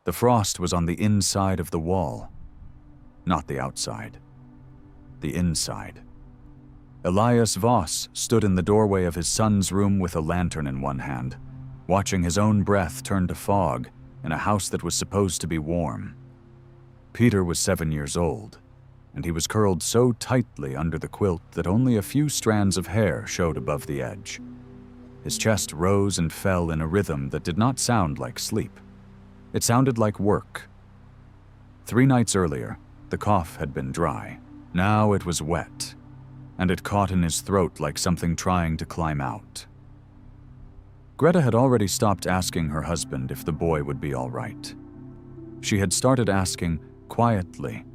The frost was on the inside of the wall, not the outside. The inside. Elias Voss stood in the doorway of his son's room with a lantern in one hand, watching his own breath turn to fog in a house that was supposed to be warm. Peter was 7 years old, and he was curled so tightly under the quilt that only a few strands of hair showed above the edge. His chest rose and fell in a rhythm that did not sound like sleep. It sounded like work. 3 nights earlier, the cough had been dry. Now it was wet, and it caught in his throat like something trying to climb out. Greta had already stopped asking her husband if the boy would be all right. She had started asking, quietly,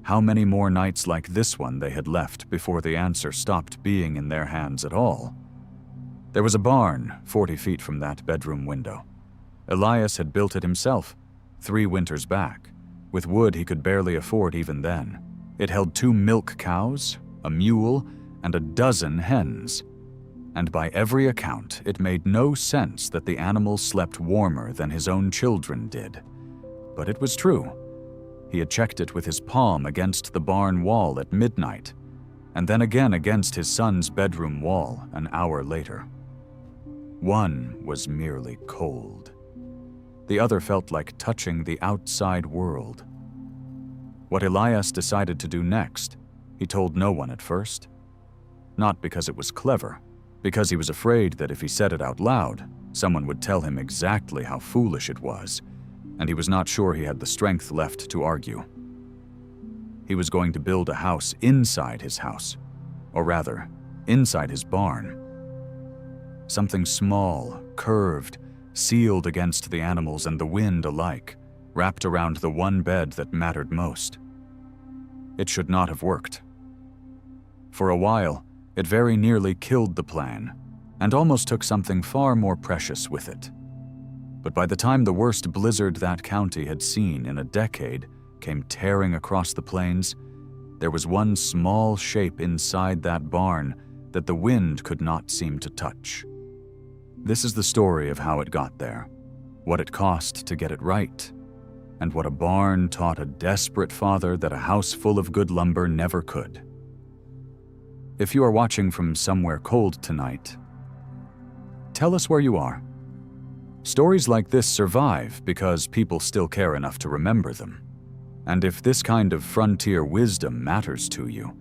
how many more nights like this one they had left before the answer stopped being in their hands at all. There was a barn 40 feet from that bedroom window. Elias had built it himself, 3 winters back, with wood he could barely afford even then. It held 2 milk cows, a mule, and a dozen hens. And by every account, it made no sense that the animals slept warmer than his own children did. But it was true. He had checked it with his palm against the barn wall at midnight, and then again against his son's bedroom wall an hour later. One was merely cold. The other felt like touching the outside world. What Elias decided to do next, he told no one at first. Not because it was clever, because he was afraid that if he said it out loud, someone would tell him exactly how foolish it was, and he was not sure he had the strength left to argue. He was going to build a house inside his house, or rather, inside his barn. Something small, curved, sealed against the animals and the wind alike, wrapped around the one bed that mattered most. It should not have worked. For a while, it very nearly killed the plan, and almost took something far more precious with it. But by the time the worst blizzard that county had seen in a decade came tearing across the plains, there was one small shape inside that barn that the wind could not seem to touch. This is the story of how it got there, what it cost to get it right, and what a barn taught a desperate father that a house full of good lumber never could. If you are watching from somewhere cold tonight, tell us where you are. Stories like this survive because people still care enough to remember them. And if this kind of frontier wisdom matters to you,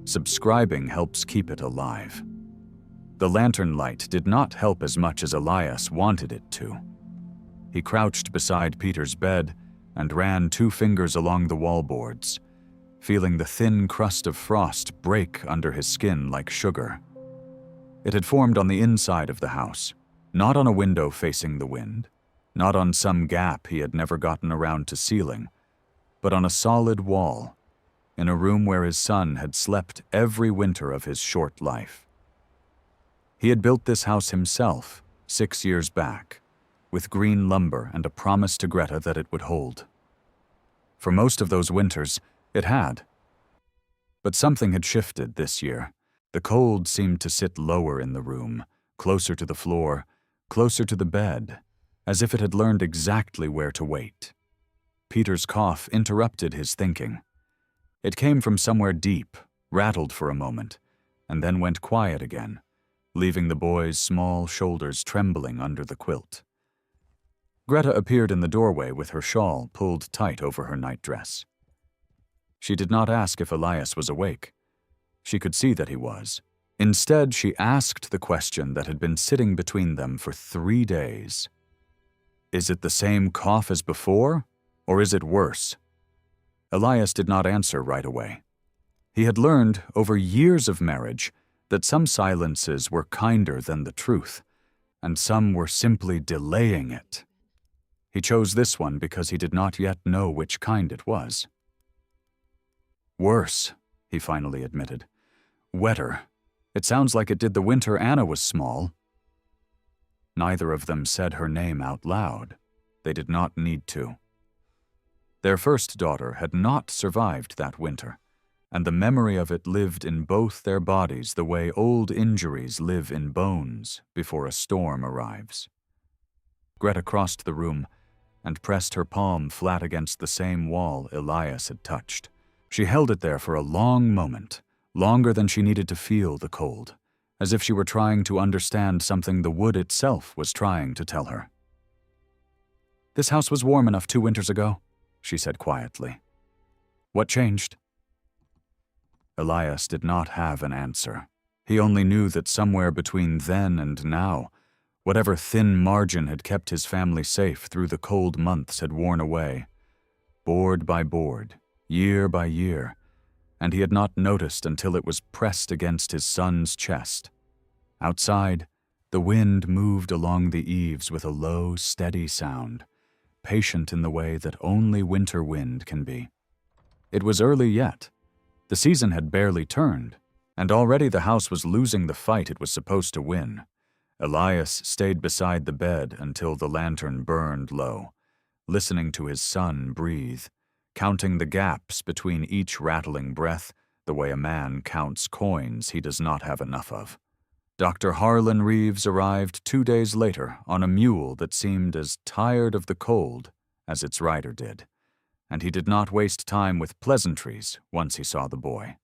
subscribing helps keep it alive. The lantern light did not help as much as Elias wanted it to. He crouched beside Peter's bed and ran 2 fingers along the wallboards, feeling the thin crust of frost break under his skin like sugar. It had formed on the inside of the house, not on a window facing the wind, not on some gap he had never gotten around to sealing, but on a solid wall, in a room where his son had slept every winter of his short life. He had built this house himself 6 years back, with green lumber and a promise to Greta that it would hold. For most of those winters, it had. But something had shifted this year. The cold seemed to sit lower in the room, closer to the floor, closer to the bed, as if it had learned exactly where to wait. Peter's cough interrupted his thinking. It came from somewhere deep, rattled for a moment, and then went quiet again, leaving the boy's small shoulders trembling under the quilt. Greta appeared in the doorway with her shawl pulled tight over her nightdress. She did not ask if Elias was awake. She could see that he was. Instead, she asked the question that had been sitting between them for 3 days. Is it the same cough as before, or is it worse? Elias did not answer right away. He had learned, over years of marriage, that some silences were kinder than the truth, and some were simply delaying it. He chose this one because he did not yet know which kind it was. Worse, he finally admitted. Wetter. It sounds like it did the winter Anna was small. Neither of them said her name out loud. They did not need to. Their first daughter had not survived that winter, and the memory of it lived in both their bodies the way old injuries live in bones before a storm arrives. Greta crossed the room and pressed her palm flat against the same wall Elias had touched. She held it there for a long moment, longer than she needed to feel the cold, as if she were trying to understand something the wood itself was trying to tell her. "This house was warm enough 2 winters ago," she said quietly. "What changed?" Elias did not have an answer. He only knew that somewhere between then and now, whatever thin margin had kept his family safe through the cold months had worn away, board by board, year by year, and he had not noticed until it was pressed against his son's chest. Outside, the wind moved along the eaves with a low, steady sound, patient in the way that only winter wind can be. It was early yet. The season had barely turned, and already the house was losing the fight it was supposed to win. Elias stayed beside the bed until the lantern burned low, listening to his son breathe, counting the gaps between each rattling breath the way a man counts coins he does not have enough of. Dr. Harlan Reeves arrived 2 days later on a mule that seemed as tired of the cold as its rider did, and he did not waste time with pleasantries once he saw the boy.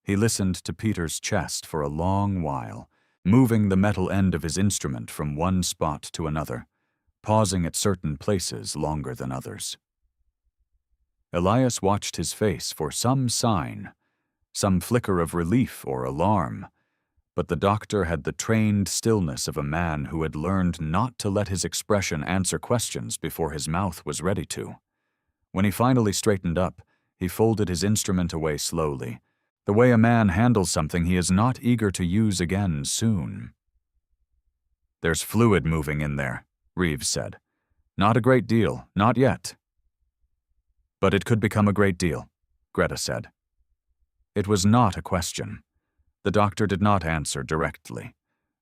He listened to Peter's chest for a long while, moving the metal end of his instrument from one spot to another, pausing at certain places longer than others. Elias watched his face for some sign, some flicker of relief or alarm, but the doctor had the trained stillness of a man who had learned not to let his expression answer questions before his mouth was ready to. When he finally straightened up, he folded his instrument away slowly, the way a man handles something he is not eager to use again soon. "There's fluid moving in there," Reeves said. "Not a great deal, not yet." "But it could become a great deal," Greta said. It was not a question. The doctor did not answer directly.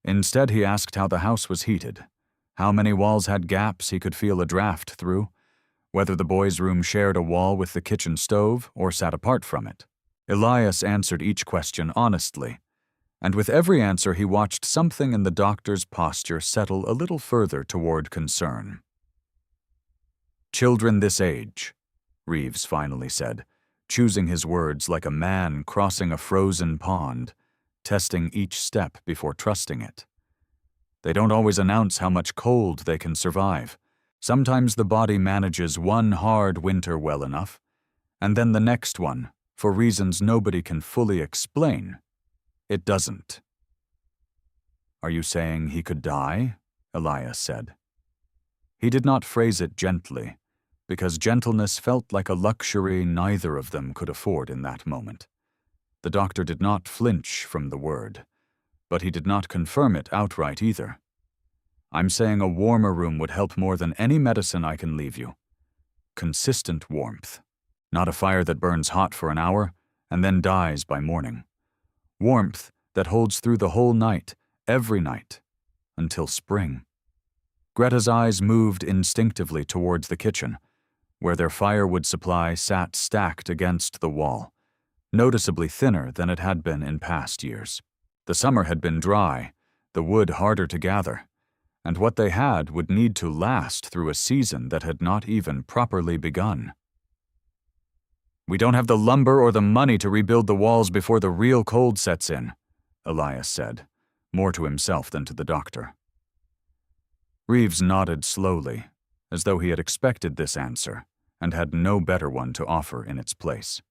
Instead, he asked how the house was heated, how many walls had gaps he could feel a draft through, whether the boys' room shared a wall with the kitchen stove or sat apart from it. Elias answered each question honestly, and with every answer he watched something in the doctor's posture settle a little further toward concern. "Children this age," Reeves finally said, choosing his words like a man crossing a frozen pond, testing each step before trusting it. "They don't always announce how much cold they can survive. Sometimes the body manages one hard winter well enough, and then the next one, for reasons nobody can fully explain, it doesn't." "Are you saying he could die?" Elias said. He did not phrase it gently, because gentleness felt like a luxury neither of them could afford in that moment. The doctor did not flinch from the word, but he did not confirm it outright either. "I'm saying a warmer room would help more than any medicine I can leave you. Consistent warmth. Not a fire that burns hot for an hour and then dies by morning. Warmth that holds through the whole night, every night, until spring." Greta's eyes moved instinctively towards the kitchen, where their firewood supply sat stacked against the wall, noticeably thinner than it had been in past years. The summer had been dry, the wood harder to gather, and what they had would need to last through a season that had not even properly begun. "We don't have the lumber or the money to rebuild the walls before the real cold sets in," Elias said, more to himself than to the doctor. Reeves nodded slowly, as though he had expected this answer and had no better one to offer in its place.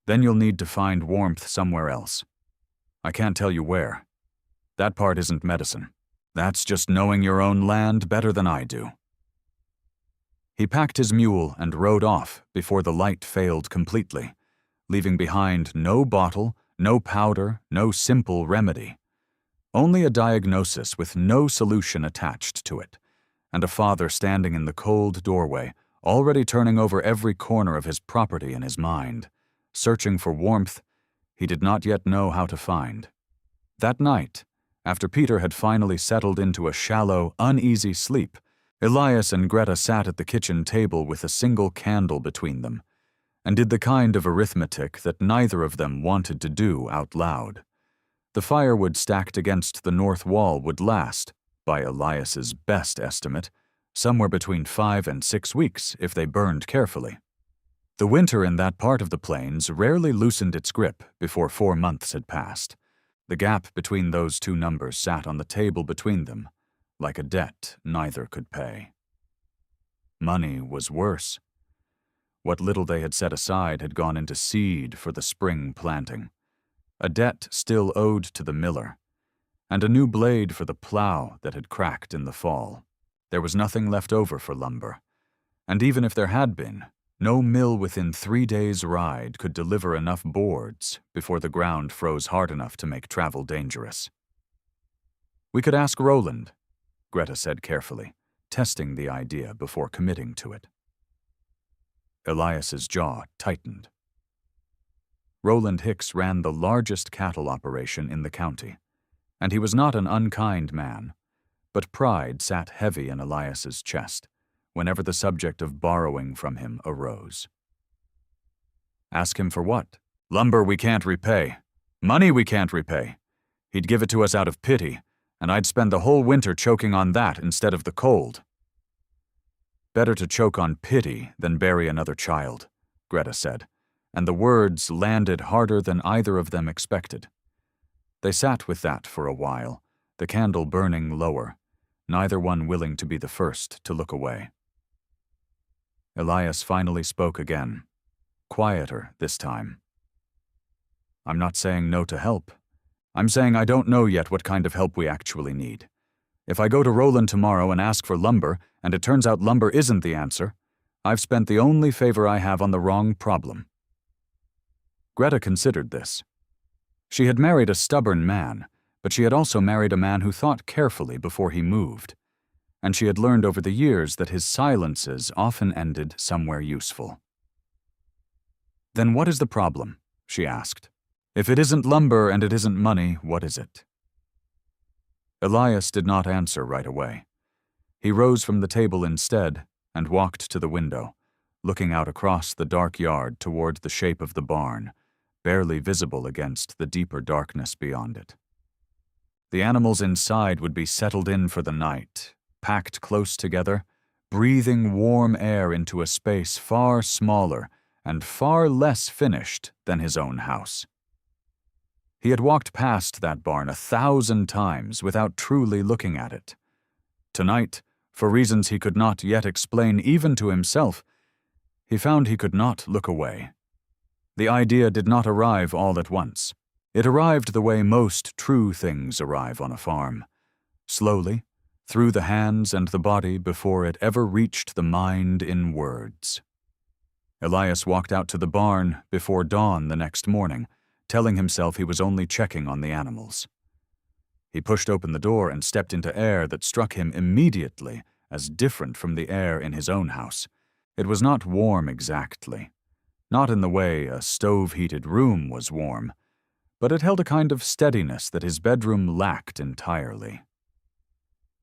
"Then you'll need to find warmth somewhere else. I can't tell you where. That part isn't medicine. That's just knowing your own land better than I do." He packed his mule and rode off before the light failed completely, leaving behind no bottle, no powder, no simple remedy. Only a diagnosis with no solution attached to it, and a father standing in the cold doorway, already turning over every corner of his property in his mind, searching for warmth he did not yet know how to find. That night, after Peter had finally settled into a shallow, uneasy sleep, Elias and Greta sat at the kitchen table with a single candle between them, and did the kind of arithmetic that neither of them wanted to do out loud. The firewood stacked against the north wall would last, by Elias's best estimate, somewhere between 5 and 6 weeks if they burned carefully. The winter in that part of the plains rarely loosened its grip before 4 months had passed. The gap between those two numbers sat on the table between them, like a debt neither could pay. Money was worse. What little they had set aside had gone into seed for the spring planting, a debt still owed to the miller, and a new blade for the plow that had cracked in the fall. There was nothing left over for lumber, and even if there had been, no mill within 3 days' ride could deliver enough boards before the ground froze hard enough to make travel dangerous. "We could ask Roland," Greta said carefully, testing the idea before committing to it. Elias's jaw tightened. Roland Hicks ran the largest cattle operation in the county, and he was not an unkind man, but pride sat heavy in Elias's chest whenever the subject of borrowing from him arose. "Ask him for what? Lumber we can't repay. Money we can't repay. He'd give it to us out of pity, and I'd spend the whole winter choking on that instead of the cold." "Better to choke on pity than bury another child," Greta said, and the words landed harder than either of them expected. They sat with that for a while, the candle burning lower, neither one willing to be the first to look away. Elias finally spoke again, quieter this time. "I'm not saying no to help. I'm saying I don't know yet what kind of help we actually need. If I go to Roland tomorrow and ask for lumber, and it turns out lumber isn't the answer, I've spent the only favor I have on the wrong problem." Greta considered this. She had married a stubborn man, but she had also married a man who thought carefully before he moved, and she had learned over the years that his silences often ended somewhere useful. "Then what is the problem?" she asked. "If it isn't lumber and it isn't money, what is it?" Elias did not answer right away. He rose from the table instead and walked to the window, looking out across the dark yard toward the shape of the barn, barely visible against the deeper darkness beyond it. The animals inside would be settled in for the night, packed close together, breathing warm air into a space far smaller and far less finished than his own house. He had walked past that barn 1,000 times without truly looking at it. Tonight, for reasons he could not yet explain even to himself, he found he could not look away. The idea did not arrive all at once. It arrived the way most true things arrive on a farm, slowly, through the hands and the body before it ever reached the mind in words. Elias walked out to the barn before dawn the next morning, telling himself he was only checking on the animals. He pushed open the door and stepped into air that struck him immediately as different from the air in his own house. It was not warm exactly, not in the way a stove-heated room was warm, but it held a kind of steadiness that his bedroom lacked entirely.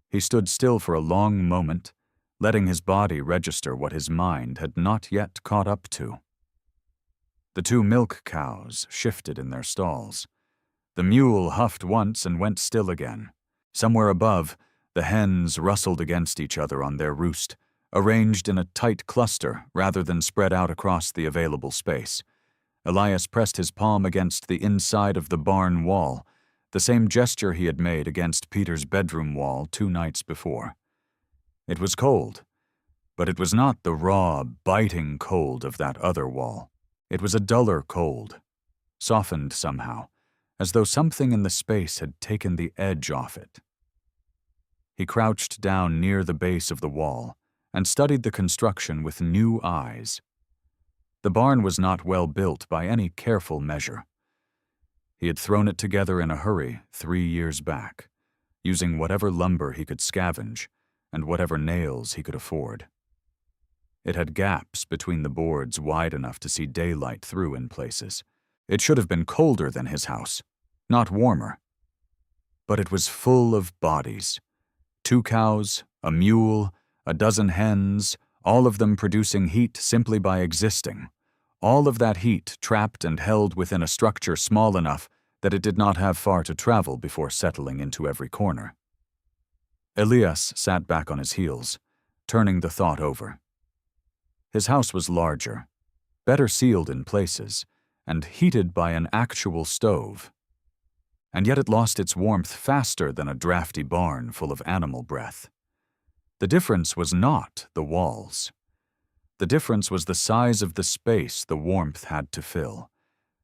He stood still for a long moment, letting his body register what his mind had not yet caught up to. The 2 milk cows shifted in their stalls. The mule huffed once and went still again. Somewhere above, the hens rustled against each other on their roost, arranged in a tight cluster rather than spread out across the available space. Elias pressed his palm against the inside of the barn wall, the same gesture he had made against Peter's bedroom wall 2 nights before. It was cold, but it was not the raw, biting cold of that other wall. It was a duller cold, softened somehow, as though something in the space had taken the edge off it. He crouched down near the base of the wall and studied the construction with new eyes. The barn was not well built by any careful measure. He had thrown it together in a hurry 3 years back, using whatever lumber he could scavenge and whatever nails he could afford. It had gaps between the boards wide enough to see daylight through in places. It should have been colder than his house, not warmer. But it was full of bodies. 2 cows, a mule, a dozen hens, all of them producing heat simply by existing. All of that heat trapped and held within a structure small enough that it did not have far to travel before settling into every corner. Elias sat back on his heels, turning the thought over. His house was larger, better sealed in places, and heated by an actual stove. And yet it lost its warmth faster than a drafty barn full of animal breath. The difference was not the walls. The difference was the size of the space the warmth had to fill,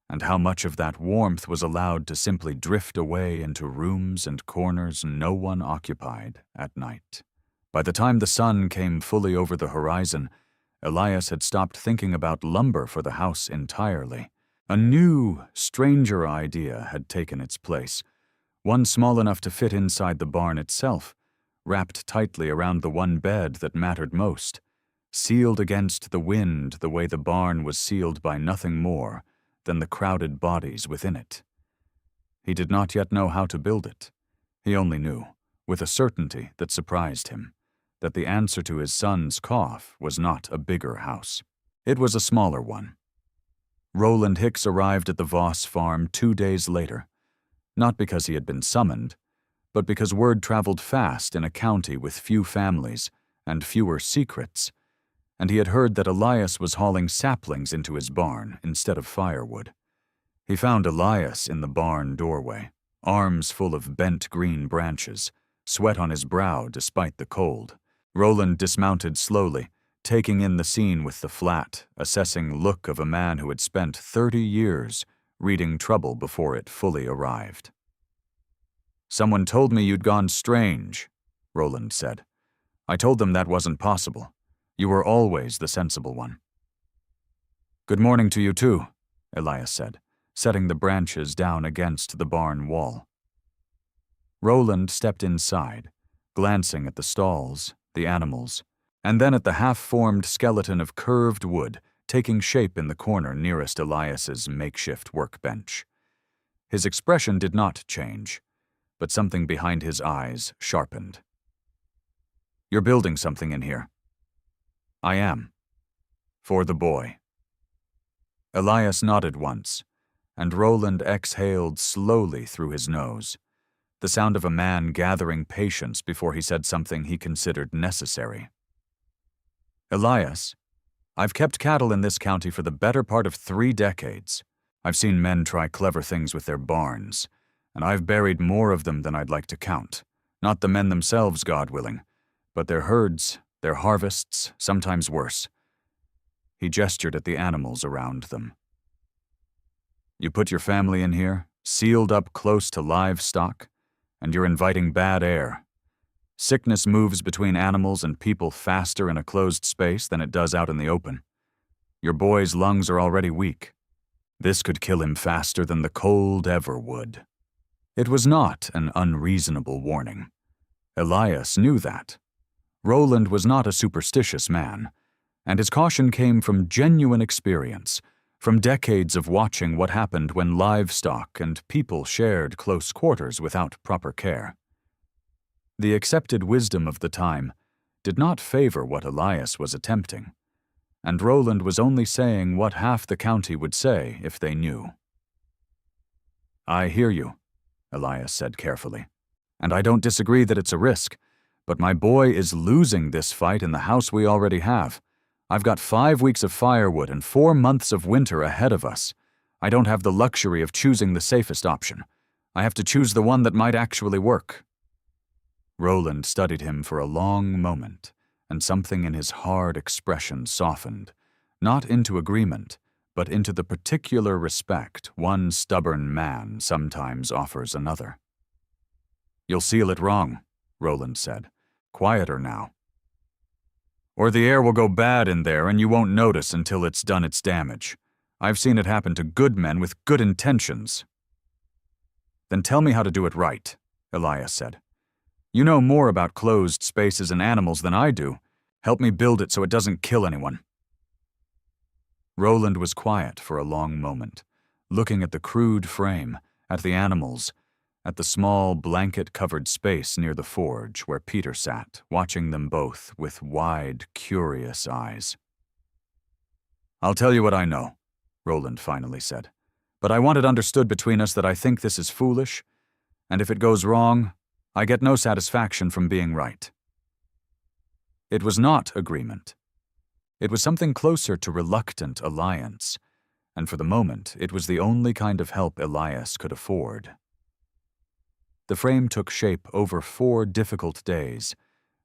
and how much of that warmth was allowed to simply drift away into rooms and corners no one occupied at night. By the time the sun came fully over the horizon, Elias had stopped thinking about lumber for the house entirely. A new, stranger idea had taken its place, one small enough to fit inside the barn itself, wrapped tightly around the one bed that mattered most, sealed against the wind the way the barn was sealed by nothing more than the crowded bodies within it. He did not yet know how to build it. He only knew, with a certainty that surprised him, that the answer to his son's cough was not a bigger house. It was a smaller one. Roland Hicks arrived at the Voss farm 2 days later, not because he had been summoned, but because word traveled fast in a county with few families and fewer secrets, and he had heard that Elias was hauling saplings into his barn instead of firewood. He found Elias in the barn doorway, arms full of bent green branches, sweat on his brow despite the cold. Roland dismounted slowly, taking in the scene with the flat, assessing look of a man who had spent 30 years reading trouble before it fully arrived. "Someone told me you'd gone strange," Roland said. "I told them that wasn't possible. You were always the sensible one." "Good morning to you too," Elias said, setting the branches down against the barn wall. Roland stepped inside, glancing at the stalls, the animals, and then at the half-formed skeleton of curved wood taking shape in the corner nearest Elias's makeshift workbench. His expression did not change, but something behind his eyes sharpened. "You're building something in here." "I am. For the boy." Elias nodded once, and Roland exhaled slowly through his nose, the sound of a man gathering patience before he said something he considered necessary. "Elias, I've kept cattle in this county for the better part of 3 decades. I've seen men try clever things with their barns, and I've buried more of them than I'd like to count. Not the men themselves, God willing, but their herds, their harvests, sometimes worse." He gestured at the animals around them. "You put your family in here, sealed up close to livestock, and you're inviting bad air. Sickness moves between animals and people faster in a closed space than it does out in the open. Your boy's lungs are already weak. This could kill him faster than the cold ever would." It was not an unreasonable warning. Elias knew that. Roland was not a superstitious man, and his caution came from genuine experience, from decades of watching what happened when livestock and people shared close quarters without proper care. The accepted wisdom of the time did not favor what Elias was attempting, and Roland was only saying what half the county would say if they knew. "I hear you," Elias said carefully, "and I don't disagree that it's a risk, but my boy is losing this fight in the house we already have. I've got 5 weeks of firewood and 4 months of winter ahead of us. I don't have the luxury of choosing the safest option. I have to choose the one that might actually work." Roland studied him for a long moment, and something in his hard expression softened, not into agreement, but into the particular respect one stubborn man sometimes offers another. "You'll seal it wrong," Roland said, quieter now. "Or the air will go bad in there and you won't notice until it's done its damage. I've seen it happen to good men with good intentions." "Then tell me how to do it right," Elias said. "You know more about closed spaces and animals than I do. Help me build it so it doesn't kill anyone." Roland was quiet for a long moment, looking at the crude frame, at the animals, at the small blanket-covered space near the forge where Peter sat, watching them both with wide, curious eyes. "I'll tell you what I know," Roland finally said, "but I want it understood between us that I think this is foolish, and if it goes wrong, I get no satisfaction from being right." It was not agreement. It was something closer to reluctant alliance, and for the moment it was the only kind of help Elias could afford. The frame took shape over 4 difficult days,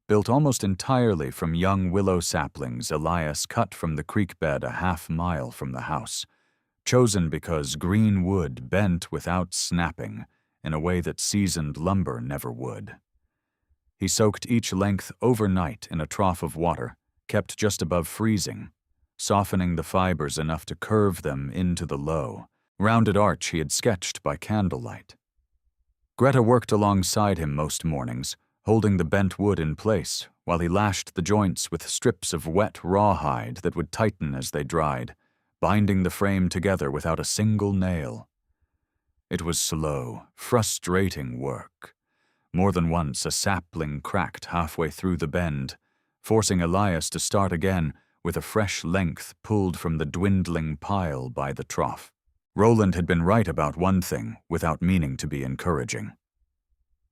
built almost entirely from young willow saplings Elias cut from the creek bed a half-mile from the house, chosen because green wood bent without snapping in a way that seasoned lumber never would. He soaked each length overnight in a trough of water, kept just above freezing, softening the fibers enough to curve them into the low, rounded arch he had sketched by candlelight. Greta worked alongside him most mornings, holding the bent wood in place while he lashed the joints with strips of wet rawhide that would tighten as they dried, binding the frame together without a single nail. It was slow, frustrating work. More than once a sapling cracked halfway through the bend, forcing Elias to start again with a fresh length pulled from the dwindling pile by the trough. Roland had been right about one thing without meaning to be encouraging.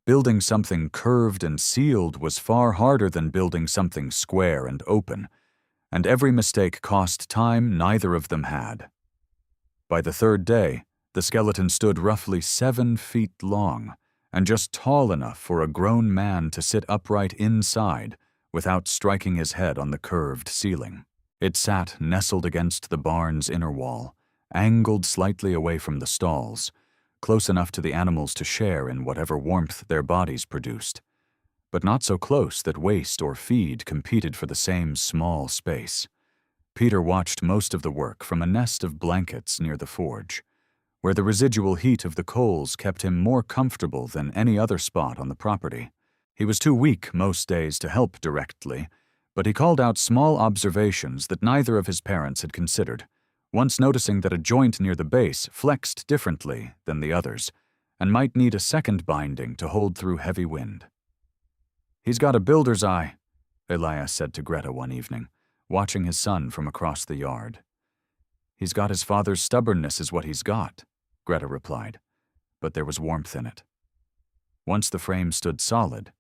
Building something curved and sealed was far harder than building something square and open, and every mistake cost time neither of them had. By the 3rd day, the skeleton stood roughly 7 feet long, and just tall enough for a grown man to sit upright inside without striking his head on the curved ceiling. It sat nestled against the barn's inner wall, angled slightly away from the stalls, close enough to the animals to share in whatever warmth their bodies produced, but not so close that waste or feed competed for the same small space. Peter watched most of the work from a nest of blankets near the forge, where the residual heat of the coals kept him more comfortable than any other spot on the property. He was too weak most days to help directly, but he called out small observations that neither of his parents had considered, once noticing that a joint near the base flexed differently than the others and might need a second binding to hold through heavy wind. "He's got a builder's eye," Elias said to Greta one evening, watching his son from across the yard. "He's got his father's stubbornness is what he's got," Greta replied, but there was warmth in it. Once the frame stood solid,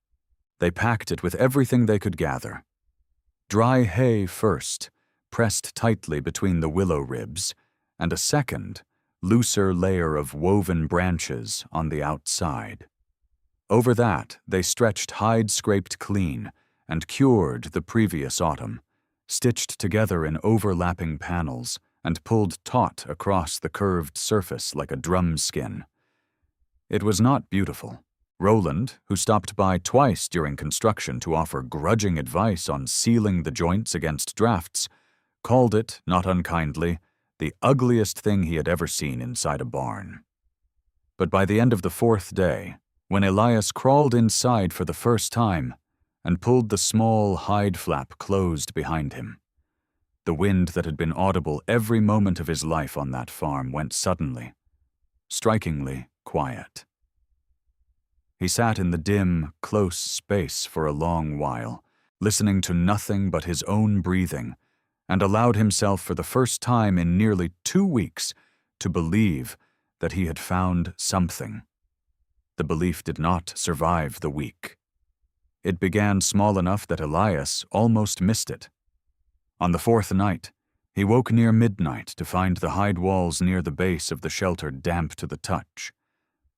they packed it with everything they could gather. Dry hay first, pressed tightly between the willow ribs, and a second, looser layer of woven branches on the outside. Over that, they stretched hide scraped clean and cured the previous autumn, stitched together in overlapping panels and pulled taut across the curved surface like a drum skin. It was not beautiful. Roland, who stopped by twice during construction to offer grudging advice on sealing the joints against drafts, called it, not unkindly, the ugliest thing he had ever seen inside a barn. But by the end of the 4th day, when Elias crawled inside for the first time and pulled the small hide flap closed behind him, the wind that had been audible every moment of his life on that farm went suddenly, strikingly quiet. He sat in the dim, close space for a long while, listening to nothing but his own breathing, and allowed himself for the first time in nearly 2 weeks to believe that he had found something. The belief did not survive the week. It began small enough that Elias almost missed it. On the 4th night, he woke near midnight to find the hide walls near the base of the shelter damp to the touch,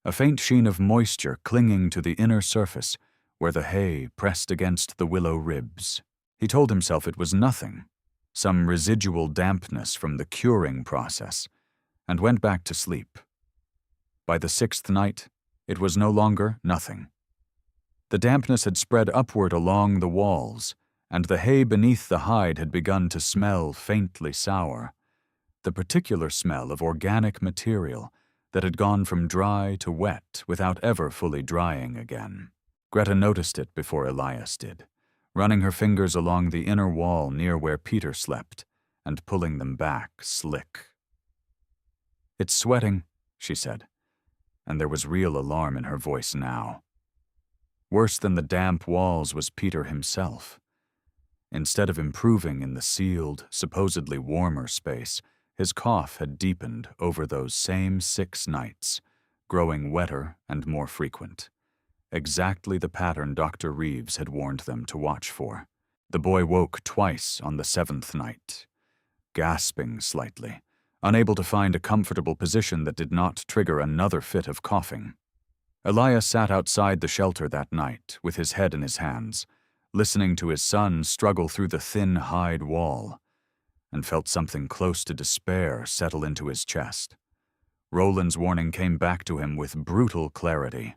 a faint sheen of moisture clinging to the inner surface where the hay pressed against the willow ribs. He told himself it was nothing, some residual dampness from the curing process, and went back to sleep. By the 6th night, it was no longer nothing. The dampness had spread upward along the walls, and the hay beneath the hide had begun to smell faintly sour, the particular smell of organic material that had gone from dry to wet without ever fully drying again. Greta noticed it before Elias did, running her fingers along the inner wall near where Peter slept and pulling them back slick. "It's sweating," she said, and there was real alarm in her voice now. Worse than the damp walls was Peter himself. Instead of improving in the sealed, supposedly warmer space, his cough had deepened over those same 6 nights, growing wetter and more frequent. Exactly the pattern Dr. Reeves had warned them to watch for. The boy woke twice on the 7th night, gasping slightly, unable to find a comfortable position that did not trigger another fit of coughing. Elias sat outside the shelter that night, with his head in his hands, listening to his son struggle through the thin hide wall, and felt something close to despair settle into his chest. Roland's warning came back to him with brutal clarity.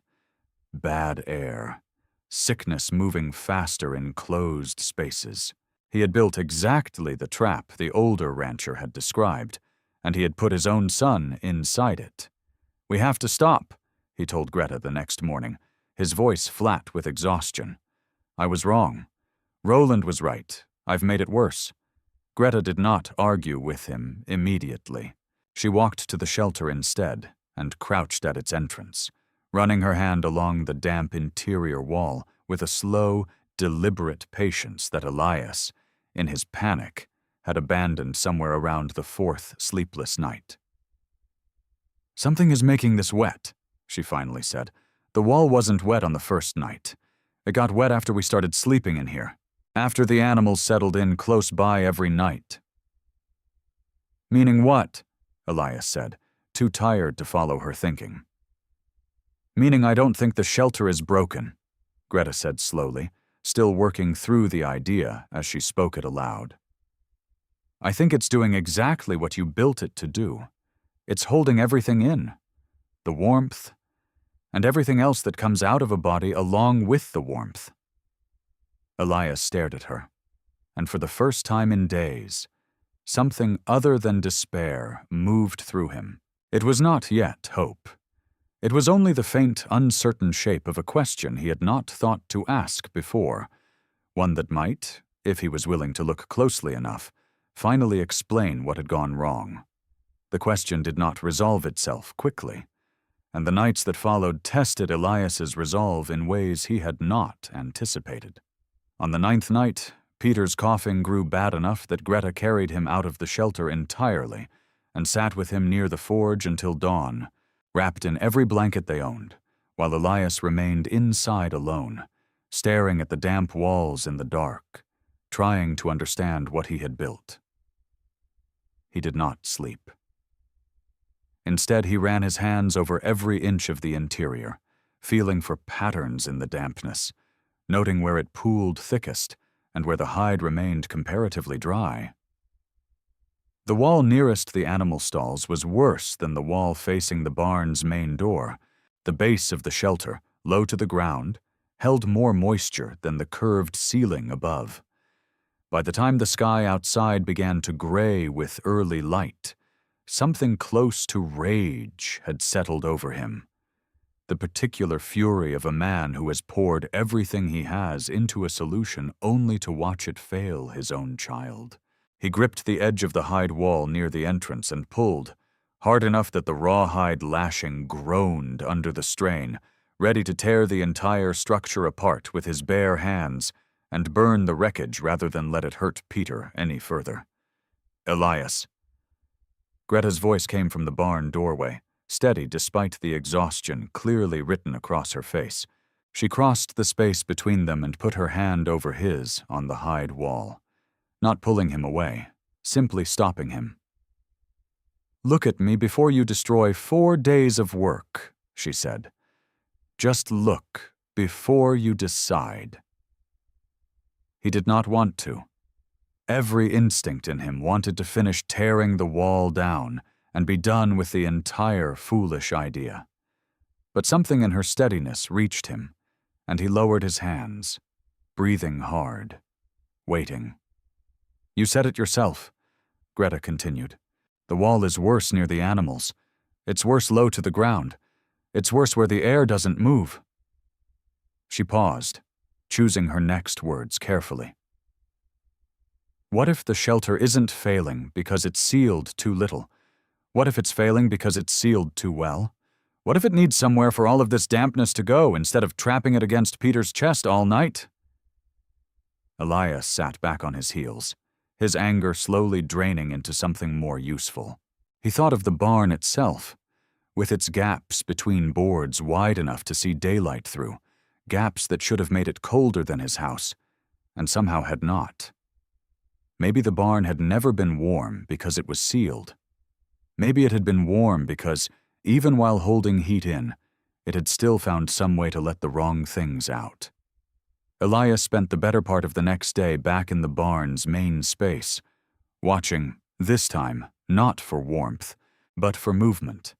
Bad air. Sickness moving faster in closed spaces. He had built exactly the trap the older rancher had described, and he had put his own son inside it. "We have to stop," he told Greta the next morning, his voice flat with exhaustion. "I was wrong. Roland was right. I've made it worse." Greta did not argue with him immediately. She walked to the shelter instead and crouched at its entrance, running her hand along the damp interior wall with a slow, deliberate patience that Elias, in his panic, had abandoned somewhere around the 4th sleepless night. "Something is making this wet," she finally said. "The wall wasn't wet on the 1st night. It got wet after we started sleeping in here, after the animals settled in close by every night." "Meaning what?" Elias said, too tired to follow her thinking. "Meaning I don't think the shelter is broken," Greta said slowly, still working through the idea as she spoke it aloud. "I think it's doing exactly what you built it to do. It's holding everything in. The warmth, and everything else that comes out of a body along with the warmth." Elias stared at her, and for the first time in days, something other than despair moved through him. It was not yet hope. It was only the faint, uncertain shape of a question he had not thought to ask before, one that might, if he was willing to look closely enough, finally explain what had gone wrong. The question did not resolve itself quickly, and the nights that followed tested Elias's resolve in ways he had not anticipated. On the 9th night, Peter's coughing grew bad enough that Greta carried him out of the shelter entirely and sat with him near the forge until dawn, wrapped in every blanket they owned, while Elias remained inside alone, staring at the damp walls in the dark, trying to understand what he had built. He did not sleep. Instead, he ran his hands over every inch of the interior, feeling for patterns in the dampness, noting where it pooled thickest and where the hide remained comparatively dry. The wall nearest the animal stalls was worse than the wall facing the barn's main door. The base of the shelter, low to the ground, held more moisture than the curved ceiling above. By the time the sky outside began to gray with early light, something close to rage had settled over him. The particular fury of a man who has poured everything he has into a solution only to watch it fail his own child. He gripped the edge of the hide wall near the entrance and pulled, hard enough that the rawhide lashing groaned under the strain, ready to tear the entire structure apart with his bare hands and burn the wreckage rather than let it hurt Peter any further. "Elias." Greta's voice came from the barn doorway, steady despite the exhaustion clearly written across her face. She crossed the space between them and put her hand over his on the hide wall, not pulling him away, simply stopping him. "Look at me before you destroy 4 days of work," she said. "Just look before you decide." He did not want to. Every instinct in him wanted to finish tearing the wall down and be done with the entire foolish idea. But something in her steadiness reached him, and he lowered his hands, breathing hard, waiting. "You said it yourself," Greta continued. "The wall is worse near the animals. It's worse low to the ground. It's worse where the air doesn't move." She paused, choosing her next words carefully. "What if the shelter isn't failing because it's sealed too little? What if it's failing because it's sealed too well? What if it needs somewhere for all of this dampness to go instead of trapping it against Peter's chest all night?" Elias sat back on his heels, his anger slowly draining into something more useful. He thought of the barn itself, with its gaps between boards wide enough to see daylight through, gaps that should have made it colder than his house, and somehow had not. Maybe the barn had never been warm because it was sealed. Maybe it had been warm because, even while holding heat in, it had still found some way to let the wrong things out. Elias spent the better part of the next day back in the barn's main space, watching, this time, not for warmth, but for movement.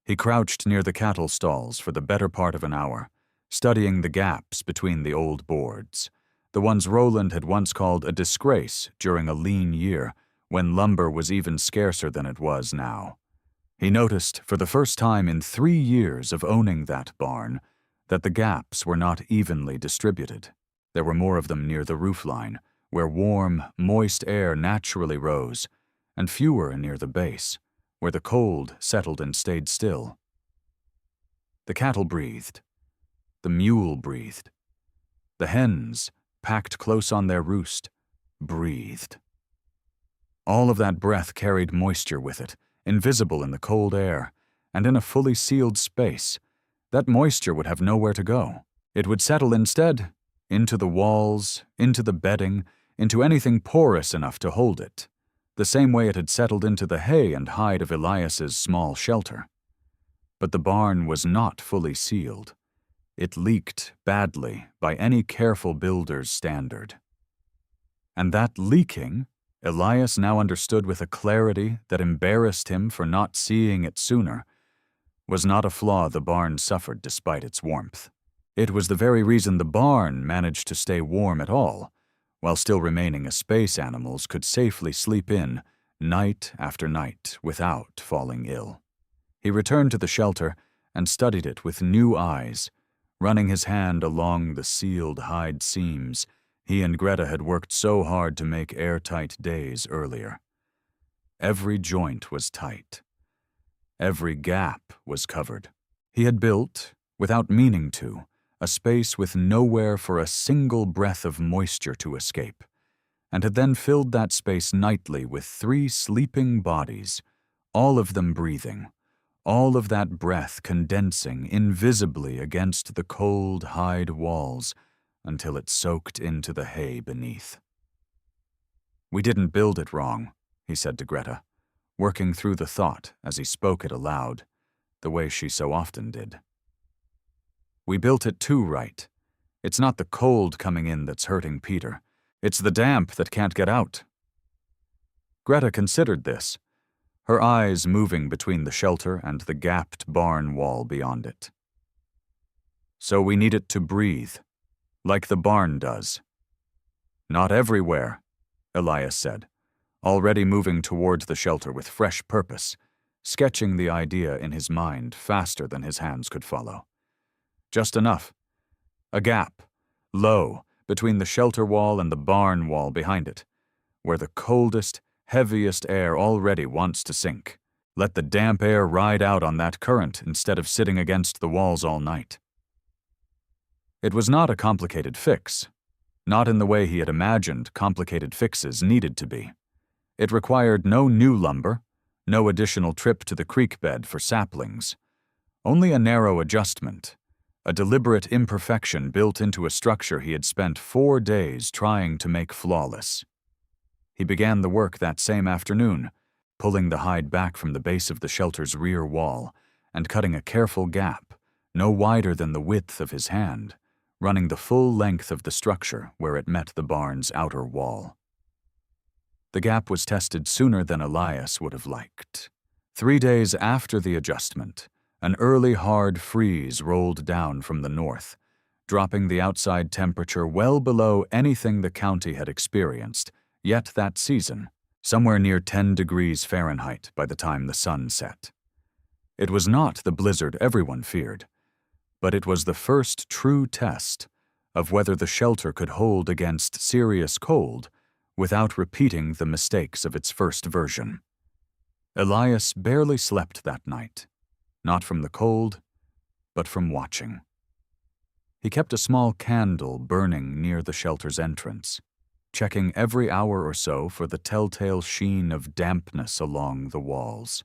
He crouched near the cattle stalls for the better part of an hour, studying the gaps between the old boards, the ones Roland had once called a disgrace during a lean year when lumber was even scarcer than it was now. He noticed, for the first time in 3 years of owning that barn, that the gaps were not evenly distributed. There were more of them near the roofline, where warm, moist air naturally rose, and fewer near the base, where the cold settled and stayed still. The cattle breathed. The mule breathed. The hens, packed close on their roost, breathed. All of that breath carried moisture with it, invisible in the cold air, and in a fully sealed space. That moisture would have nowhere to go. It would settle instead into the walls, into the bedding, into anything porous enough to hold it, the same way it had settled into the hay and hide of Elias's small shelter. But the barn was not fully sealed. It leaked badly by any careful builder's standard. And that leaking, Elias now understood with a clarity that embarrassed him for not seeing it sooner, was not a flaw the barn suffered despite its warmth. It was the very reason the barn managed to stay warm at all, while still remaining a space animals could safely sleep in night after night without falling ill. He returned to the shelter and studied it with new eyes, running his hand along the sealed hide seams he and Greta had worked so hard to make airtight days earlier. Every joint was tight. Every gap was covered. He had built, without meaning to, a space with nowhere for a single breath of moisture to escape, and had then filled that space nightly with 3 sleeping bodies, all of them breathing, all of that breath condensing invisibly against the cold hide walls until it soaked into the hay beneath. "We didn't build it wrong," he said to Greta, working through the thought as he spoke it aloud, the way she so often did. "We built it too right. It's not the cold coming in that's hurting Peter. It's the damp that can't get out." Greta considered this, her eyes moving between the shelter and the gapped barn wall beyond it. "So we need it to breathe, like the barn does." "Not everywhere," Elias said, already moving toward the shelter with fresh purpose, sketching the idea in his mind faster than his hands could follow. "Just enough. A gap, low, between the shelter wall and the barn wall behind it, where the coldest, heaviest air already wants to sink. Let the damp air ride out on that current instead of sitting against the walls all night." It was not a complicated fix, not in the way he had imagined complicated fixes needed to be. It required no new lumber, no additional trip to the creek bed for saplings, only a narrow adjustment, a deliberate imperfection built into a structure he had spent 4 days trying to make flawless. He began the work that same afternoon, pulling the hide back from the base of the shelter's rear wall and cutting a careful gap, no wider than the width of his hand, running the full length of the structure where it met the barn's outer wall. The gap was tested sooner than Elias would have liked. 3 days after the adjustment, an early hard freeze rolled down from the north, dropping the outside temperature well below anything the county had experienced yet that season, somewhere near 10 degrees Fahrenheit by the time the sun set. It was not the blizzard everyone feared, but it was the first true test of whether the shelter could hold against serious cold without repeating the mistakes of its first version. Elias barely slept that night, not from the cold, but from watching. He kept a small candle burning near the shelter's entrance, checking every hour or so for the telltale sheen of dampness along the walls.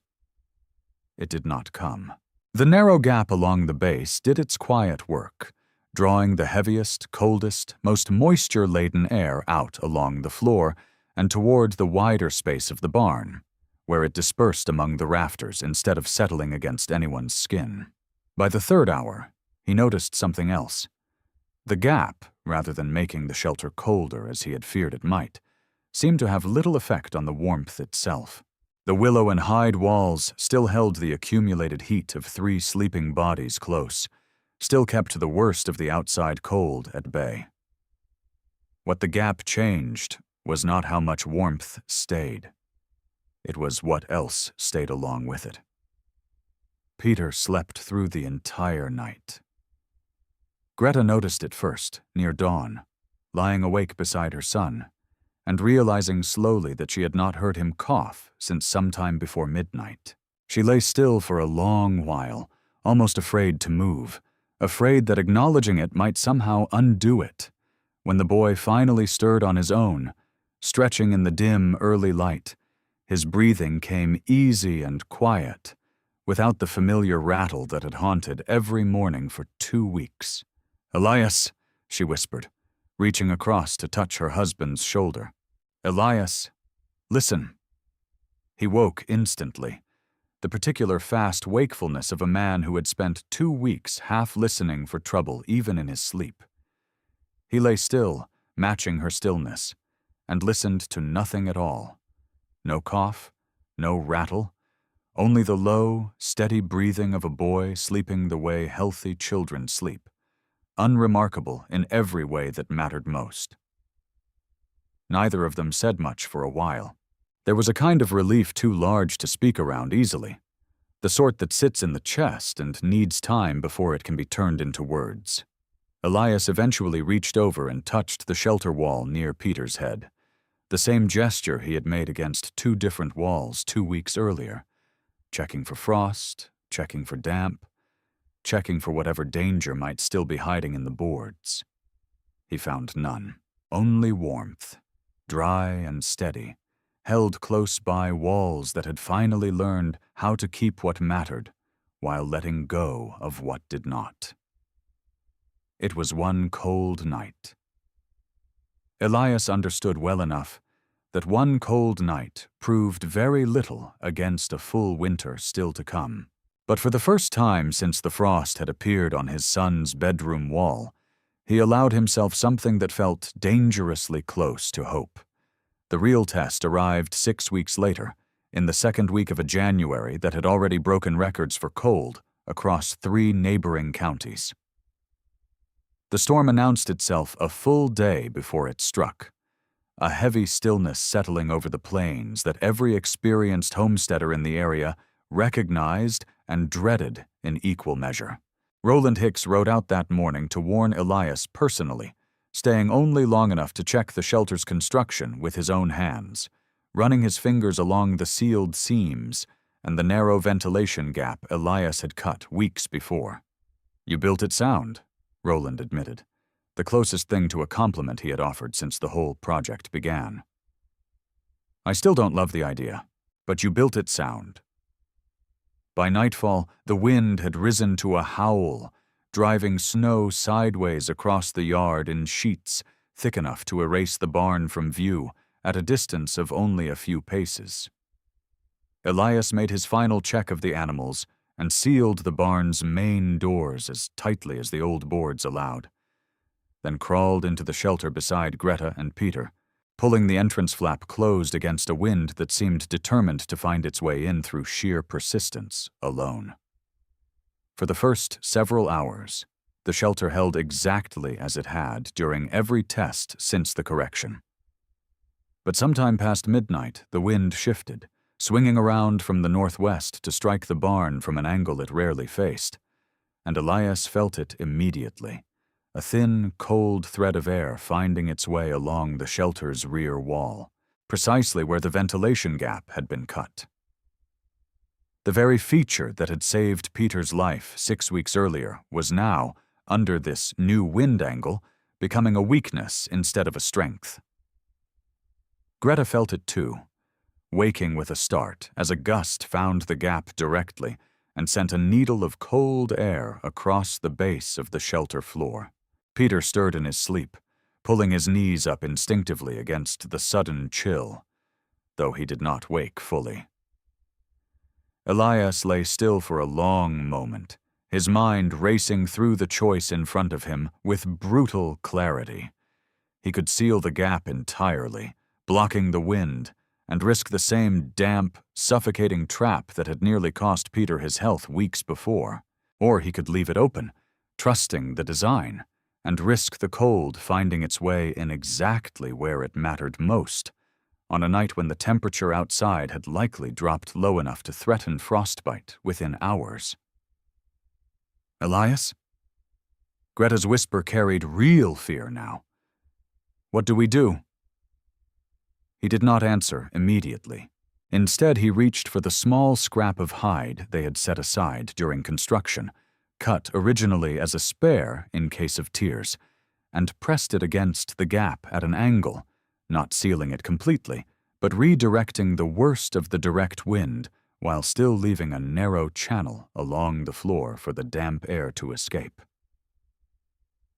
It did not come. The narrow gap along the base did its quiet work, drawing the heaviest, coldest, most moisture-laden air out along the floor and toward the wider space of the barn, where it dispersed among the rafters instead of settling against anyone's skin. By the third hour, he noticed something else. The gap, rather than making the shelter colder as he had feared it might, seemed to have little effect on the warmth itself. The willow and hide walls still held the accumulated heat of 3 sleeping bodies close, still kept the worst of the outside cold at bay. What the gap changed was not how much warmth stayed. It was what else stayed along with it. Peter slept through the entire night. Greta noticed it first, near dawn, lying awake beside her son, and realizing slowly that she had not heard him cough since sometime before midnight. She lay still for a long while, almost afraid to move, afraid that acknowledging it might somehow undo it. When the boy finally stirred on his own, stretching in the dim, early light, his breathing came easy and quiet, without the familiar rattle that had haunted every morning for 2 weeks. "Elias," she whispered, reaching across to touch her husband's shoulder. "Elias, listen." He woke instantly, the particular fast wakefulness of a man who had spent 2 weeks half listening for trouble even in his sleep. He lay still, matching her stillness, and listened to nothing at all. No cough, no rattle, only the low, steady breathing of a boy sleeping the way healthy children sleep, unremarkable in every way that mattered most. Neither of them said much for a while. There was a kind of relief too large to speak around easily, the sort that sits in the chest and needs time before it can be turned into words. Elias eventually reached over and touched the shelter wall near Peter's head, the same gesture he had made against 2 different walls 2 weeks earlier, checking for frost, checking for damp, checking for whatever danger might still be hiding in the boards. He found none, only warmth, dry and steady, held close by walls that had finally learned how to keep what mattered while letting go of what did not. It was one cold night. Elias understood well enough that one cold night proved very little against a full winter still to come. But for the first time since the frost had appeared on his son's bedroom wall, he allowed himself something that felt dangerously close to hope. The real test arrived 6 weeks later, in the second week of a January that had already broken records for cold across 3 neighboring counties. The storm announced itself a full day before it struck, a heavy stillness settling over the plains that every experienced homesteader in the area recognized and dreaded in equal measure. Roland Hicks rode out that morning to warn Elias personally, staying only long enough to check the shelter's construction with his own hands, running his fingers along the sealed seams and the narrow ventilation gap Elias had cut weeks before. "You built it sound," Roland admitted, the closest thing to a compliment he had offered since the whole project began. "I still don't love the idea, but you built it sound." By nightfall, the wind had risen to a howl, driving snow sideways across the yard in sheets thick enough to erase the barn from view at a distance of only a few paces. Elias made his final check of the animals and sealed the barn's main doors as tightly as the old boards allowed, then crawled into the shelter beside Greta and Peter, pulling the entrance flap closed against a wind that seemed determined to find its way in through sheer persistence alone. For the first several hours, the shelter held exactly as it had during every test since the correction. But sometime past midnight, the wind shifted, swinging around from the northwest to strike the barn from an angle it rarely faced, and Elias felt it immediately, a thin, cold thread of air finding its way along the shelter's rear wall, precisely where the ventilation gap had been cut. The very feature that had saved Peter's life 6 weeks earlier was now, under this new wind angle, becoming a weakness instead of a strength. Greta felt it too, waking with a start as a gust found the gap directly and sent a needle of cold air across the base of the shelter floor. Peter stirred in his sleep, pulling his knees up instinctively against the sudden chill, though he did not wake fully. Elias lay still for a long moment, his mind racing through the choice in front of him with brutal clarity. He could seal the gap entirely, blocking the wind, and risk the same damp, suffocating trap that had nearly cost Peter his health weeks before. Or he could leave it open, trusting the design, and risk the cold finding its way in exactly where it mattered most, on a night when the temperature outside had likely dropped low enough to threaten frostbite within hours. "Elias?" Greta's whisper carried real fear now. "What do we do?" He did not answer immediately. Instead, he reached for the small scrap of hide they had set aside during construction, cut originally as a spare in case of tears, and pressed it against the gap at an angle, not sealing it completely, but redirecting the worst of the direct wind while still leaving a narrow channel along the floor for the damp air to escape.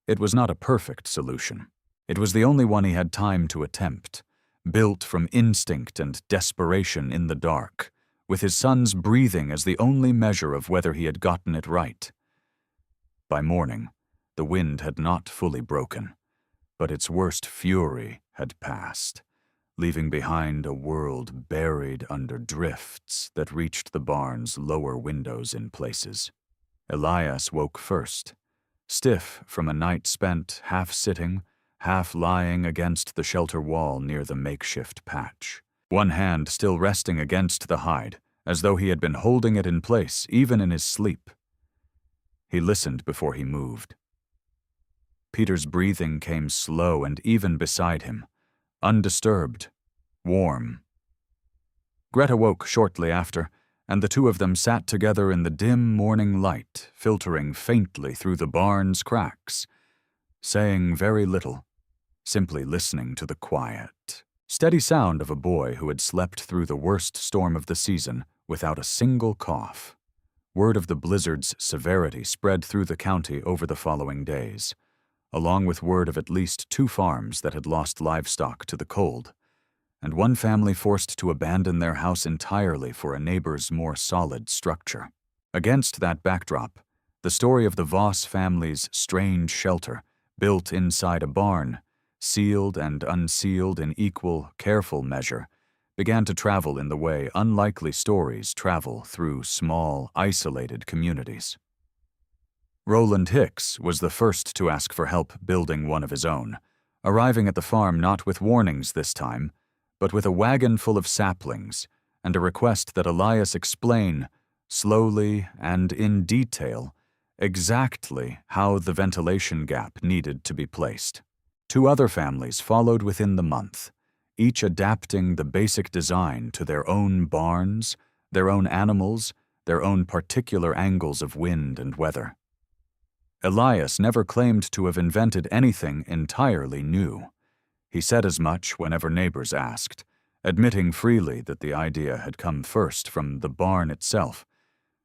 It was not a perfect solution. It was the only one he had time to attempt, built from instinct and desperation in the dark, with his son's breathing as the only measure of whether he had gotten it right. By morning, the wind had not fully broken, but its worst fury had passed, leaving behind a world buried under drifts that reached the barn's lower windows in places. Elias woke first, stiff from a night spent half sitting, half lying against the shelter wall near the makeshift patch, one hand still resting against the hide, as though he had been holding it in place even in his sleep. He listened before he moved. Peter's breathing came slow and even beside him, undisturbed, warm. Greta woke shortly after, and the two of them sat together in the dim morning light filtering faintly through the barn's cracks, saying very little, simply listening to the quiet, steady sound of a boy who had slept through the worst storm of the season without a single cough. Word of the blizzard's severity spread through the county over the following days, along with word of at least 2 farms that had lost livestock to the cold, and one family forced to abandon their house entirely for a neighbor's more solid structure. Against that backdrop, the story of the Voss family's strange shelter, built inside a barn, sealed and unsealed in equal, careful measure, began to travel in the way unlikely stories travel through small, isolated communities. Roland Hicks was the first to ask for help building one of his own, arriving at the farm not with warnings this time, but with a wagon full of saplings and a request that Elias explain, slowly and in detail, exactly how the ventilation gap needed to be placed. 2 other families followed within the month, each adapting the basic design to their own barns, their own animals, their own particular angles of wind and weather. Elias never claimed to have invented anything entirely new. He said as much whenever neighbors asked, admitting freely that the idea had come first from the barn itself,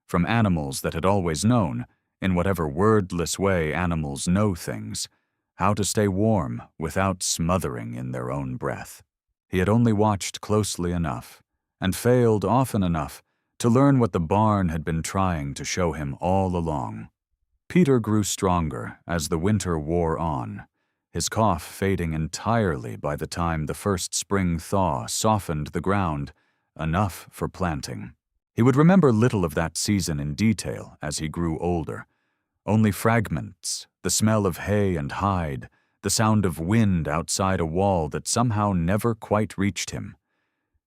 from animals that had always known, in whatever wordless way animals know things, how to stay warm without smothering in their own breath. He had only watched closely enough, and failed often enough, to learn what the barn had been trying to show him all along. Peter grew stronger as the winter wore on, his cough fading entirely by the time the first spring thaw softened the ground, enough for planting. He would remember little of that season in detail as he grew older, only fragments, the smell of hay and hide, the sound of wind outside a wall that somehow never quite reached him,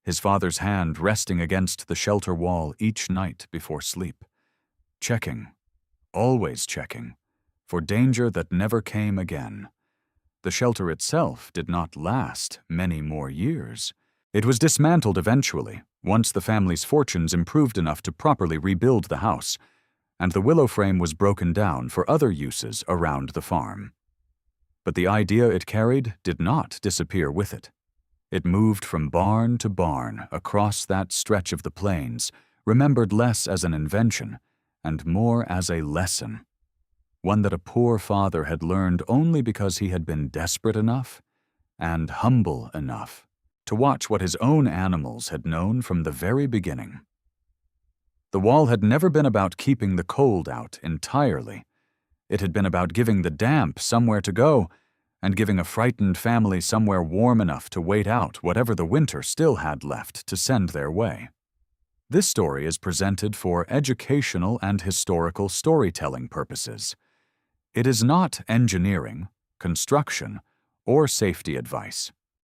his father's hand resting against the shelter wall each night before sleep, checking, always checking, for danger that never came again. The shelter itself did not last many more years. It was dismantled eventually, once the family's fortunes improved enough to properly rebuild the house, and the willow frame was broken down for other uses around the farm. But the idea it carried did not disappear with it. It moved from barn to barn across that stretch of the plains, remembered less as an invention and more as a lesson. one that a poor father had learned only because he had been desperate enough and humble enough to watch what his own animals had known from the very beginning. The wall had never been about keeping the cold out entirely. It had been about giving the damp somewhere to go and giving a frightened family somewhere warm enough to wait out whatever the winter still had left to send their way. This story is presented for educational and historical storytelling purposes. It is not engineering, construction, or safety advice.